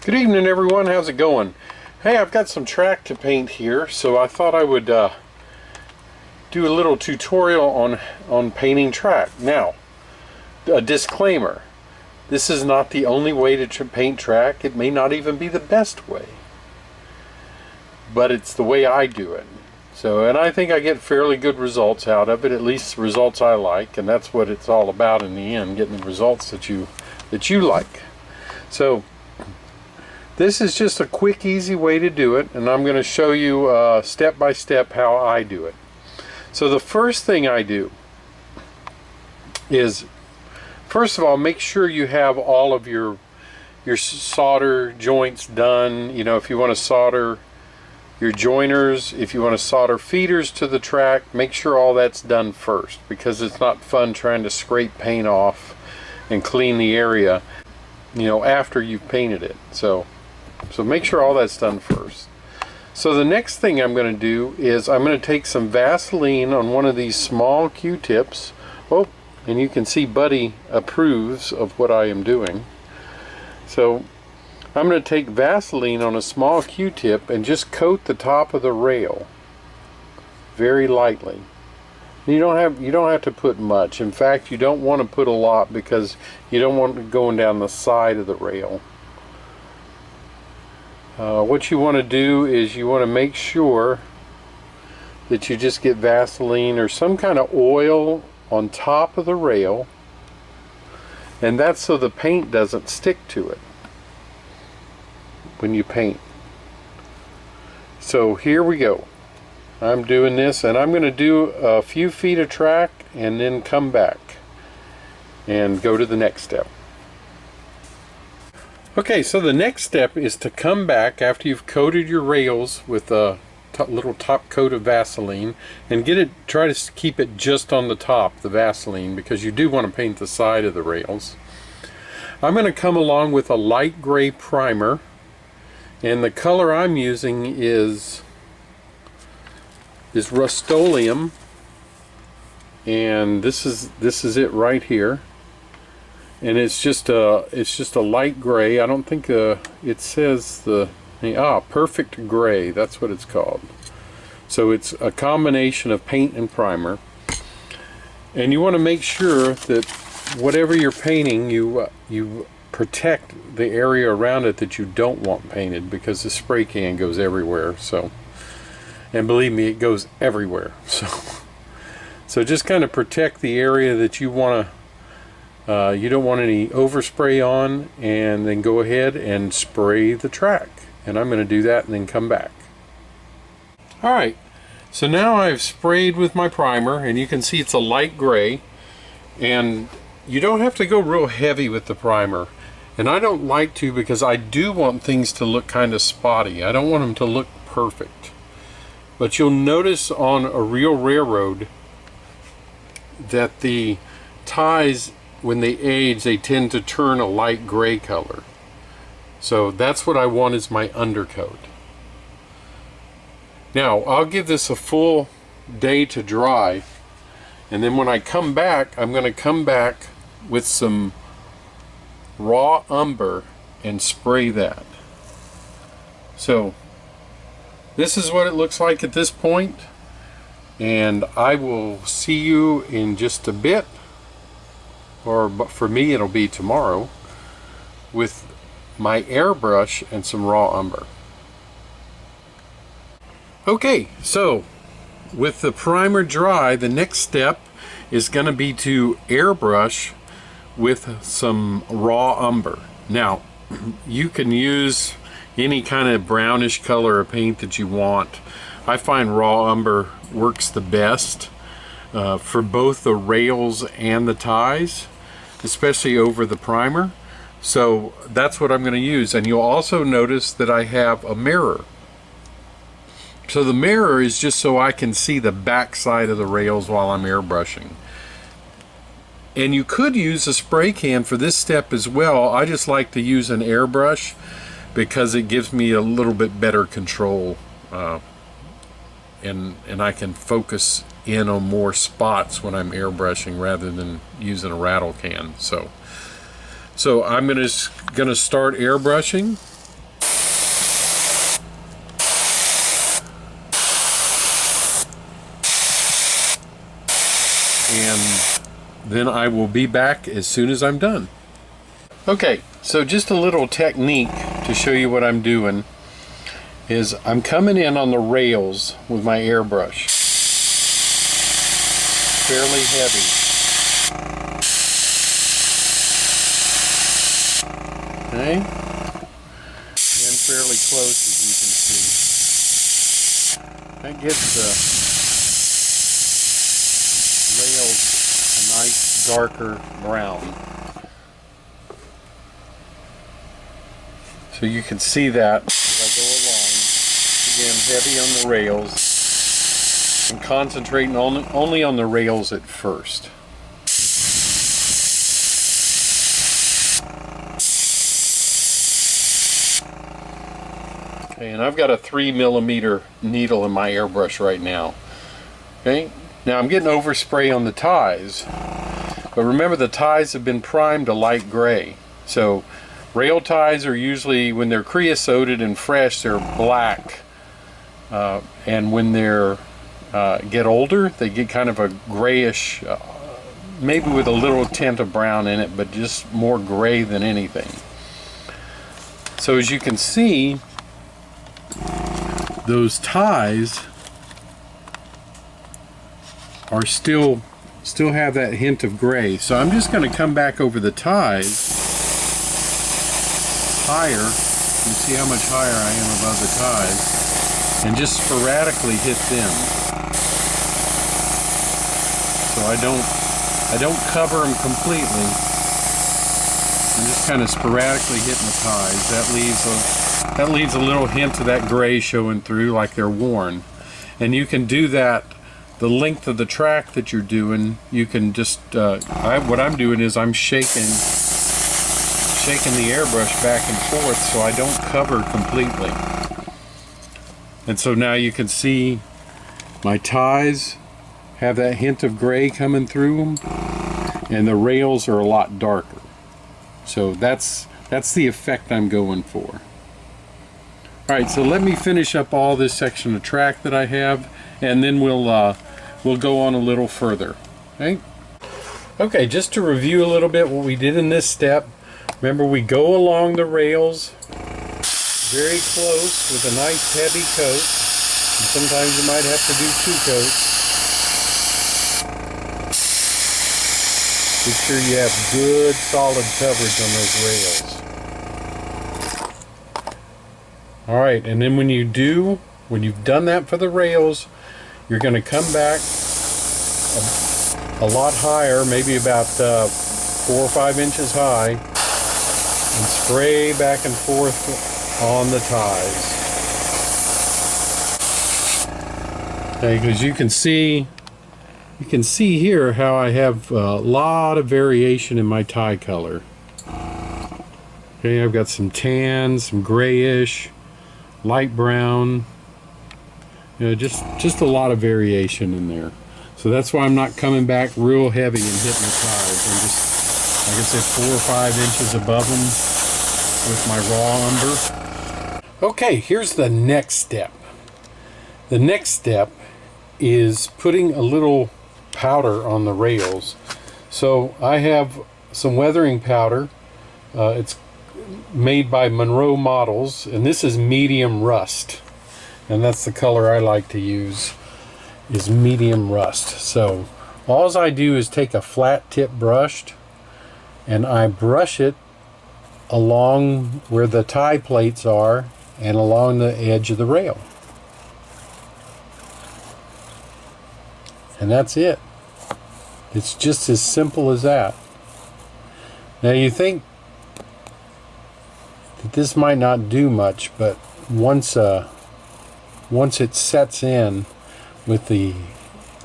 Good evening, everyone. How's it going? Hey, I've got some track to paint here, so I thought I would do a little tutorial on painting track. Now, a disclaimer: this is not the only way to paint track. It may not even be the best way, but it's the way I do it. So, and I think I get fairly good results out of it, at least results I like, and that's what it's all about in the end, getting the results that you like. So this is just a quick, easy way to do it, and I'm going to show you step by step how I do it. So the first thing I do is, first of all, make sure you have all of your solder joints done. You know, if you want to solder your joiners, if you want to solder feeders to the track, make sure all that's done first, because it's not fun trying to scrape paint off and clean the area, you know, after you've painted it. So make sure all that's done first. So the next thing I'm going to do is I'm going to take some Vaseline on one of these small Q-tips. Oh, and you can see Buddy approves of what I am doing. So I'm going to take Vaseline on a small Q-tip and just coat the top of the rail very lightly. You don't have to put much. In fact, you don't want to put a lot because you don't want it going down the side of the rail. What you want to do is you want to make sure that you just get Vaseline or some kind of oil on top of the rail, and that's so the paint doesn't stick to it when you paint. So here we go. I'm doing this, and I'm going to do a few feet of track and then come back and go to the next step. Okay, so the next step is to come back after you've coated your rails with a little top coat of Vaseline, and try to keep it just on the top, the Vaseline, because you do want to paint the side of the rails. I'm going to come along with a light gray primer, and the color I'm using is Rust-Oleum, and this is it right here. And it's just a light gray. I don't think it says perfect gray. That's what it's called. So it's a combination of paint and primer. And you want to make sure that whatever you're painting, you protect the area around it that you don't want painted, because the spray can goes everywhere. So, and believe me, it goes everywhere. So just kind of protect the area that you want to. You don't want any overspray on, and then go ahead and spray the track. And I'm going to do that and then come back. Alright, so now I've sprayed with my primer, and you can see it's a light gray, and you don't have to go real heavy with the primer. And I don't like to, because I do want things to look kind of spotty. I don't want them to look perfect. But you'll notice on a real railroad that the ties, when they age, they tend to turn a light gray color. So that's what I want as my undercoat. Now I'll give this a full day to dry, and then when I come back, I'm going to come back with some raw umber and spray that. So this is what it looks like at this point, and I will see you in just a bit. Or for me, it'll be tomorrow, with my airbrush and some raw umber. Okay, so with the primer dry, the next step is going to be to airbrush with some raw umber. Now, you can use any kind of brownish color of paint that you want. I find raw umber works the best for both the rails and the ties, especially over the primer. So that's what I'm going to use. And you'll also notice that I have a mirror. So the mirror is just so I can see the back side of the rails while I'm airbrushing. And you could use a spray can for this step as well. I just like to use an airbrush because it gives me a little bit better control, and I can focus in on more spots when I'm airbrushing rather than using a rattle can. So I'm gonna start airbrushing, and then I will be back as soon as I'm done. Okay, so just a little technique to show you what I'm doing is I'm coming in on the rails with my airbrush. Fairly heavy. Okay, and fairly close, as you can see. That gives the rails a nice darker brown. So you can see that as I go along. Again, heavy on the rails and concentrating only on the rails at first. Okay, and I've got a 3mm needle in my airbrush right now. Okay, now I'm getting overspray on the ties, but remember the ties have been primed a light gray. So rail ties are usually, when they're creosoted and fresh, they're black, and when they're get older, they get kind of a grayish, maybe with a little tint of brown in it, but just more gray than anything. So as you can see, those ties are still have that hint of gray. So I'm just going to come back over the ties higher. You see how much higher I am above the ties, and just sporadically hit them. So I don't cover them completely. I'm just kind of sporadically hitting the ties. That leaves a little hint of that gray showing through, like they're worn. And you can do that the length of the track that you're doing. You can just what I'm doing is I'm shaking the airbrush back and forth so I don't cover completely. And so now you can see my ties have that hint of gray coming through them, and the rails are a lot darker. So that's the effect I'm going for. Alright, so let me finish up all this section of track that I have, and then we'll go on a little further. Okay, just to review a little bit what we did in this step. Remember, we go along the rails very close with a nice heavy coat. And sometimes you might have to do 2 coats. Make sure you have good solid coverage on those rails. Alright, and then when you've done that for the rails, you're going to come back a lot higher, maybe about 4 or 5 inches high, and spray back and forth on the ties. Okay, because you can see here how I have a lot of variation in my tie color. Okay, I've got some tan, some grayish, light brown, just a lot of variation in there. So that's why I'm not coming back real heavy and hitting the ties. I'm just, like I said, 4 or 5 inches above them with my raw umber. Okay, here's the next step. The next step is putting a little powder on the rails. So I have some weathering powder. It's made by Monroe Models, and this is medium rust, and that's the color I like to use, is medium rust. So all I do is take a flat tip brush and I brush it along where the tie plates are and along the edge of the rail, and that's it. It's just as simple as that. Now you think that this might not do much, but once it sets in with the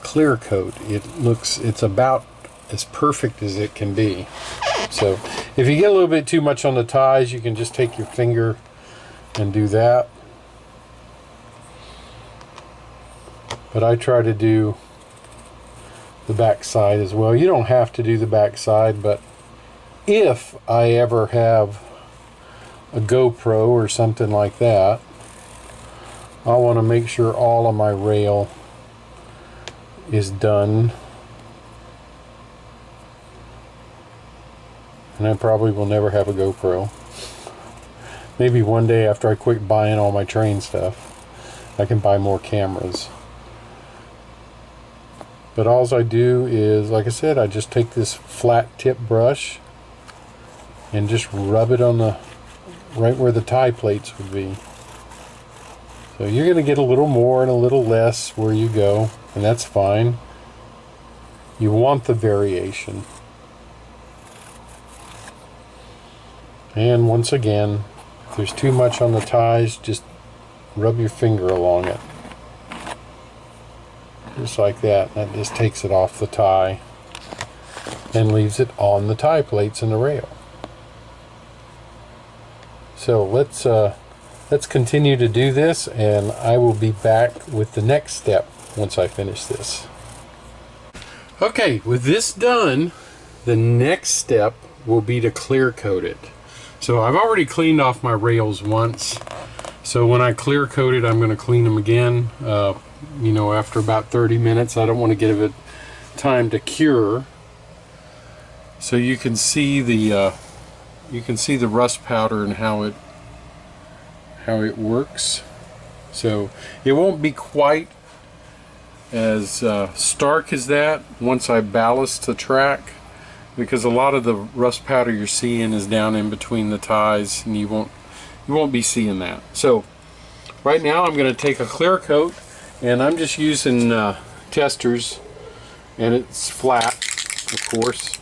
clear coat, it's about as perfect as it can be. So if you get a little bit too much on the ties, you can just take your finger and do that. But I try to do the back side as well. You don't have to do the back side, but if I ever have a GoPro or something like that, I want to make sure all of my rail is done and I probably will never have a GoPro. Maybe one day after I quit buying all my train stuff, I can buy more cameras. But all I do is, like I said, I just take this flat tip brush and just rub it on the right where the tie plates would be. So you're going to get a little more and a little less where you go, and that's fine. You want the variation. And once again, if there's too much on the ties, just rub your finger along it. Just like that. That just takes it off the tie and leaves it on the tie plates and the rail. So let's continue to do this, and I will be back with the next step once I finish this. Okay, with this done, the next step will be to clear coat it. So I've already cleaned off my rails once. So when I clear coat it, I'm going to clean them again. You know, after about 30 minutes. I don't want to give it time to cure. So you can see the rust powder and how it works. So it won't be quite as stark as that once I ballast the track, because a lot of the rust powder you're seeing is down in between the ties, and you won't be seeing that. So right now I'm going to take a clear coat, and I'm just using testers, and it's flat, of course.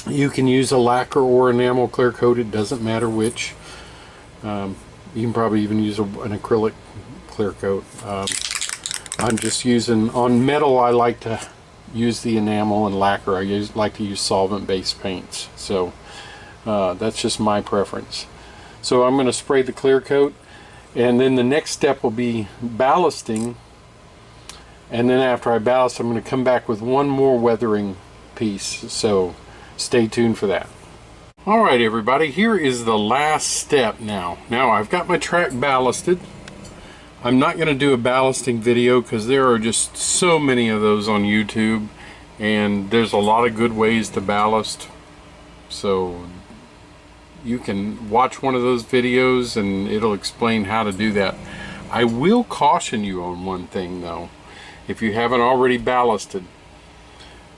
You can use a lacquer or enamel clear coat, it doesn't matter which. You can probably even use an acrylic clear coat. I'm just using, on metal I like to use the enamel, and lacquer I like to use solvent-based paints. So that's just my preference. So I'm going to spray the clear coat, and then the next step will be ballasting. And then after I ballast, I'm going to come back with one more weathering piece. So stay tuned for that. Alright everybody, here is the last step now. Now I've got my track ballasted. I'm not going to do a ballasting video because there are just so many of those on YouTube, and there's a lot of good ways to ballast. So you can watch one of those videos and it'll explain how to do that. I will caution you on one thing though, if you haven't already ballasted.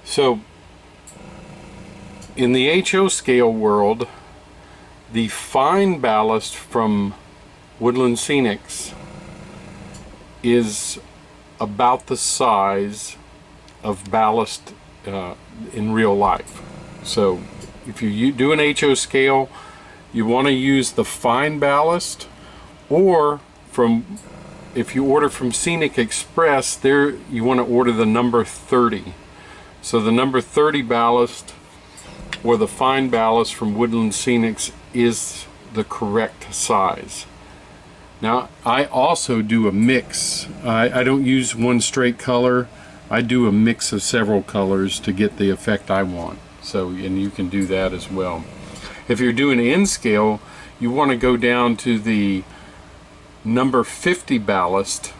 So in the HO scale world, the fine ballast from Woodland Scenics is about the size of ballast in real life. So if you do an HO scale, you want to use the fine ballast, or if you order from Scenic Express, there you want to order the number 30. So the number 30 ballast or the fine ballast from Woodland Scenics is the correct size. Now I also do a mix. I don't use one straight color. I do a mix of several colors to get the effect I want. So, and you can do that as well. If you're doing N scale, you want to go down to the number 50 ballast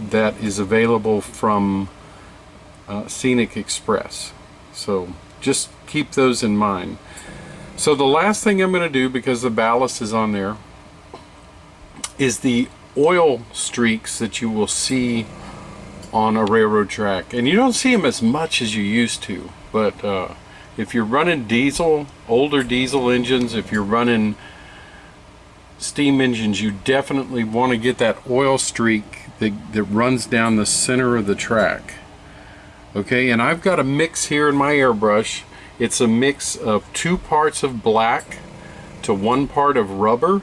that is available from Scenic Express. So just keep those in mind. So the last thing I'm going to do, because the ballast is on there, is the oil streaks that you will see on a railroad track. And you don't see them as much as you used to, but if you're running diesel, older diesel engines, if you're running steam engines, you definitely want to get that oil streak that runs down the center of the track. Okay, and I've got a mix here in my airbrush. It's a mix of 2 parts of black to 1 part of rubber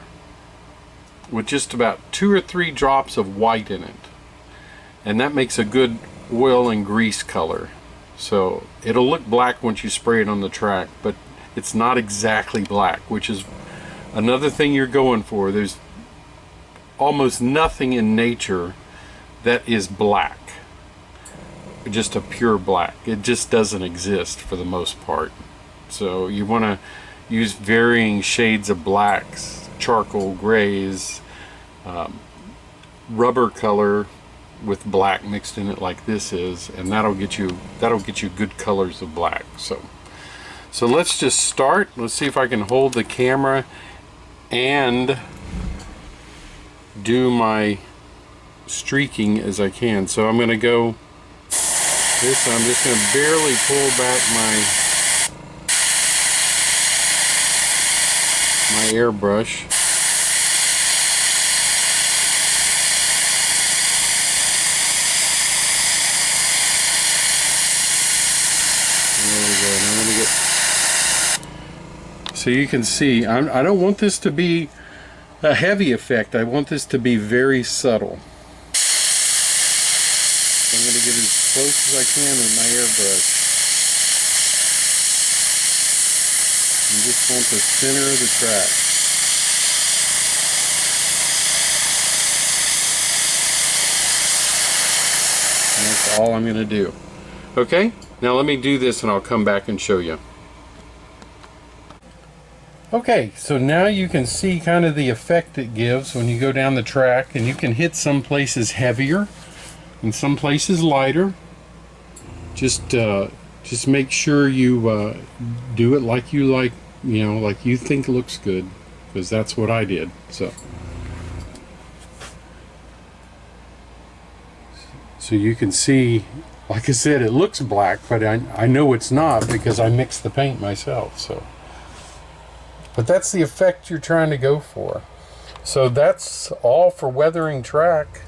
with just about 2 or 3 drops of white in it. And that makes a good oil and grease color. So it'll look black once you spray it on the track, but it's not exactly black, which is another thing you're going for. There's almost nothing in nature that is black, just a pure black. It just doesn't exist for the most part. So you want to use varying shades of blacks, charcoal grays, rubber color with black mixed in it like this is, and that'll get you good colors of black. So So let's just start. Let's see if I can hold the camera and do my streaking as I can. So I'm going to go this. I'm just going to barely pull back my airbrush. There we go. And I'm going to get. So you can see, I don't want this to be a heavy effect. I want this to be very subtle. I'm going to get as close as I can with my airbrush. You just want the center of the track. And that's all I'm going to do. Okay, now let me do this and I'll come back and show you. Okay, so now you can see kind of the effect it gives when you go down the track, and you can hit some places heavier and some places lighter. Just make sure you do it like you like, you know, like you think looks good, because that's what I did. So you can see, like I said, it looks black, but I know it's not because I mixed the paint myself. So. But that's the effect you're trying to go for. So that's all for weathering track.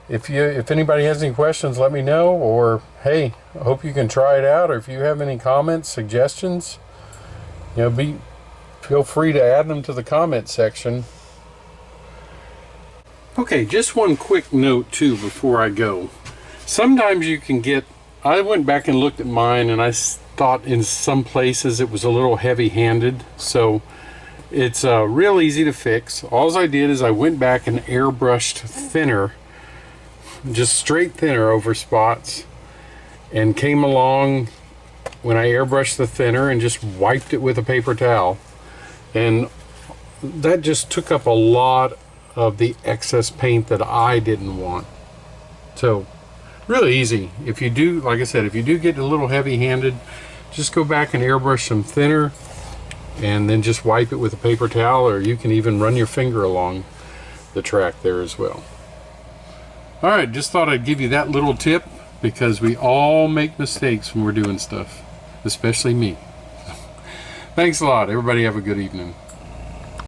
If anybody has any questions, let me know. Or hey, I hope you can try it out. Or if you have any comments, suggestions, you know, feel free to add them to the comment section. Okay, just one quick note too before I go. Sometimes you can get. I went back and looked at mine, and I thought in some places it was a little heavy-handed. So. It's real easy to fix. All I did is I went back and airbrushed thinner, just straight thinner over spots, and came along when I airbrushed the thinner and just wiped it with a paper towel. And that just took up a lot of the excess paint that I didn't want. So really easy. If you do, like I said, if you do get a little heavy-handed, just go back and airbrush some thinner, and then just wipe it with a paper towel, or you can even run your finger along the track there as well. Alright, just thought I'd give you that little tip, because we all make mistakes when we're doing stuff, especially me. Thanks a lot. Everybody have a good evening.